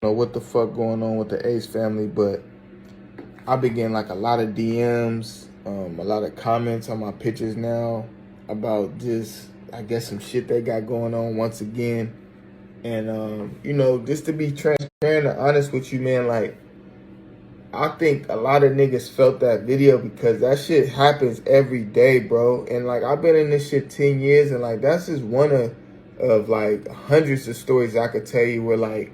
know what the fuck going on with the Ace family, but I've been getting like a lot of DMs, a lot of comments on my pictures now about just, I guess, some shit they got going on once again. And, just to be transparent and honest with you, man, like, I think a lot of niggas felt that video because that shit happens every day, bro. And, like, I've been in this shit 10 years, and, like, that's just one of like, hundreds of stories I could tell you where, like,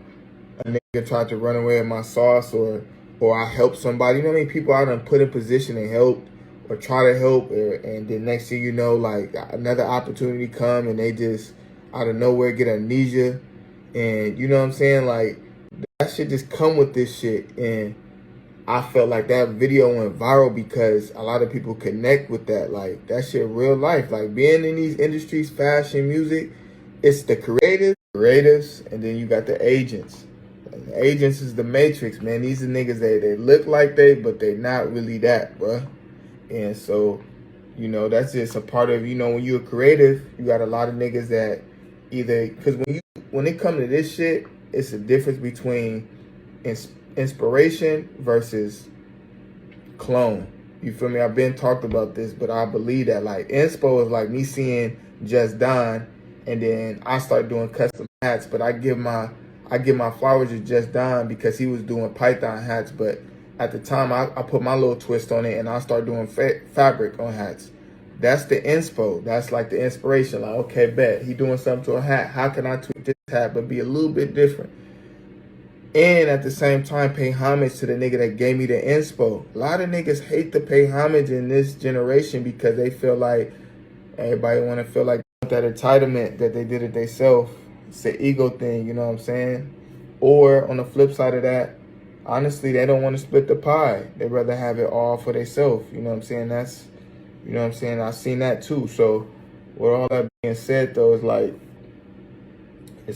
a nigga tried to run away with my sauce or I helped somebody. You know how many people I done put in position and helped or try to help, and then next thing you know, like, another opportunity come and they just out of nowhere get amnesia. And you know what I'm saying? Like, that shit just come with this shit. And I felt like that video went viral because a lot of people connect with that. Like, that shit real life. Like, being in these industries, fashion, music, it's the creatives, and then you got the agents. The agents is the matrix, man. These are niggas that they look like but they not really that, bruh. And so, that's just a part of, when you're a creative, you got a lot of niggas that either, because when it comes to this shit, it's a difference between inspiration versus clone. You feel me? I've been talked about this, but I believe that, like, inspo is like me seeing Just Don, and then I start doing custom hats, but I give my flowers to Just Don because he was doing Python hats, but at the time I put my little twist on it and I start doing fabric on hats. That's the inspo. That's like the inspiration. Like, okay, bet he doing something to a hat. How can I tweak this hat but be a little bit different? And at the same time, pay homage to the nigga that gave me the inspo. A lot of niggas hate to pay homage in this generation because they feel like everybody want to feel like that entitlement that they did it themselves. It's an ego thing, you know what I'm saying? Or on the flip side of that, honestly, they don't want to split the pie. They'd rather have it all for themselves. You know what I'm saying? I've seen that too. So with all that being said, though, it's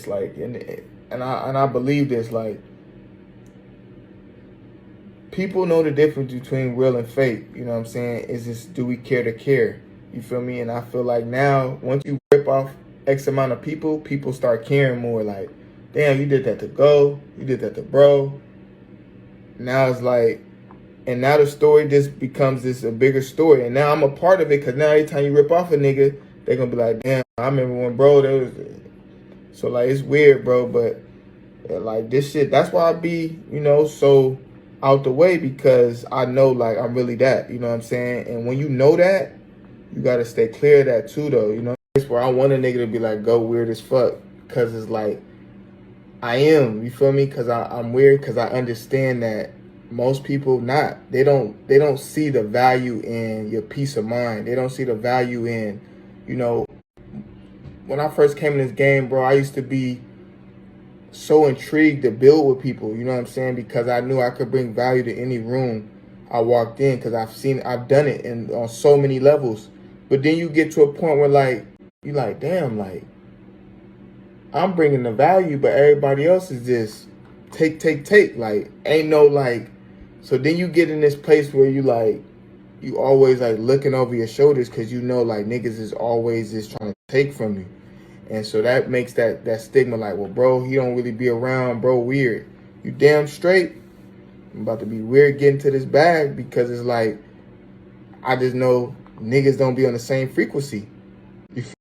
like, and I believe this, like, people know the difference between real and fake. You know what I'm saying? It's just, do we care to care? You feel me? And I feel like now, once you rip off X amount of people start caring more. Like, damn, you did that to Go, you did that to Bro. Now it's like, and now the story just becomes a bigger story. And now I'm a part of it because now every time you rip off a nigga, they're going to be like, damn, I remember when Bro, there was. So, like, it's weird, bro. But, like, this shit, that's why I be, so out the way, because I know, like, I'm really that. You know what I'm saying? And when you know that, you got to stay clear of that, too, though. You know? It's where I want a nigga to be like, Go weird as fuck. Because it's like, I am. You feel me? Because I'm weird because I understand that most people not. They don't see the value in your peace of mind. They don't see the value in, when I first came in this game, bro, I used to be so intrigued to build with people, you know what I'm saying? Because I knew I could bring value to any room I walked in, because I've done it on so many levels. But then you get to a point where, like, you like, damn, like, I'm bringing the value, but everybody else is just take. Like, ain't no, like, so then you get in this place where you always, like, looking over your shoulders because like, niggas is always just trying to take from you. And so that makes that stigma like, well, bro, he don't really be around, bro, weird. You damn straight. I'm about to be weird getting to this bag because it's like, I just know niggas don't be on the same frequency.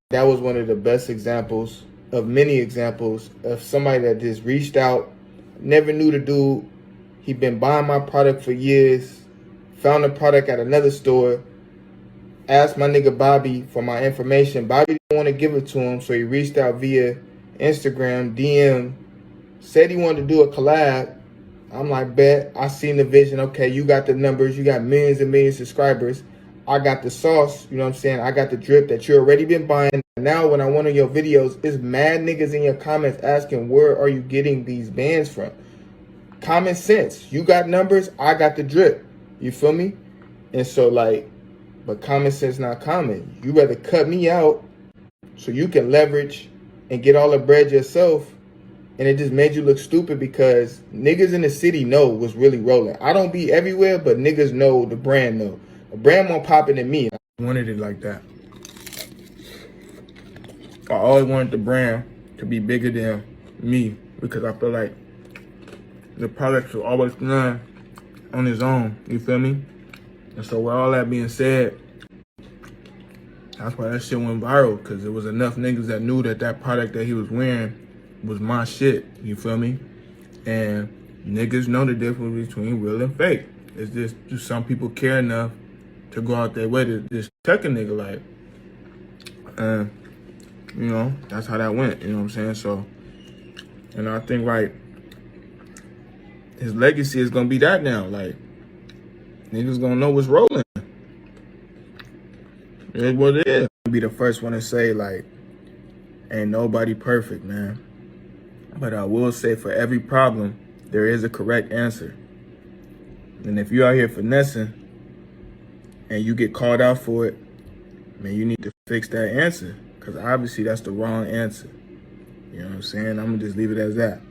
That was one of the best examples of many examples of somebody that just reached out, never knew the dude. He been buying my product for years, found the product at another store, asked my nigga Bobby for my information. Bobby didn't want to give it to him, so he reached out via Instagram, DM, said he wanted to do a collab. I'm like, bet. I seen the vision. Okay, you got the numbers. You got millions and millions of subscribers. I got the sauce. You know what I'm saying? I got the drip that you already been buying. Now, when I went on your videos, it's mad niggas in your comments asking, where are you getting these bands from? Common sense. You got numbers. I got the drip. You feel me? And so, like, but common sense not common. You rather cut me out so you can leverage and get all the bread yourself. And it just made you look stupid because niggas in the city know what's really rolling. I don't be everywhere, but niggas know the brand know. The brand more popping than me. I wanted it like that. I always wanted the brand to be bigger than me because I feel like the product should always stand on his own. You feel me? And so with all that being said, that's why that shit went viral, because there was enough niggas that knew that that product that he was wearing was my shit. You feel me? And niggas know the difference between real and fake. It's just, do some people care enough to go out their way to just check a nigga like, you know, that's how that went, you know what I'm saying? So, and I think, like, his legacy is gonna be that now. Like, niggas gonna know what's rolling. It's what it is. I'll be the first one to say, like, ain't nobody perfect, man. But I will say, for every problem, there is a correct answer. And if you out here finessing and you get called out for it, man, you need to fix that answer. Because obviously that's the wrong answer. You know what I'm saying? I'm going to just leave it as that.